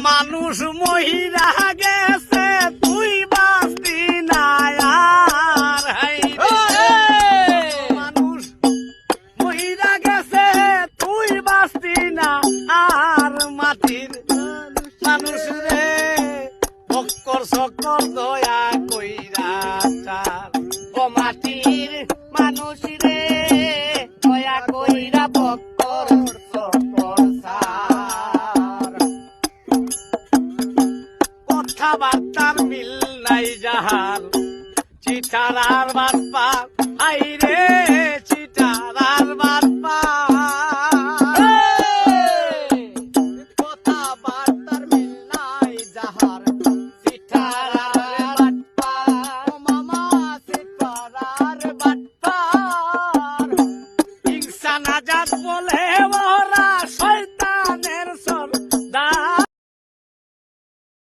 মানুষ মহিলা গেছে তুই বাঁচবি না আর মানুষ মহিলা গেছে তুই বাঁচবি না আর মাটির মানুষ রে বক্কর সকর দয়া কইরা চার ও মাটির মানুষ রে দয়া কইরা বক্কর সকর চার কথাবার্তার মিল নাই যাহার চিঠার আর বাপ্পা আইরে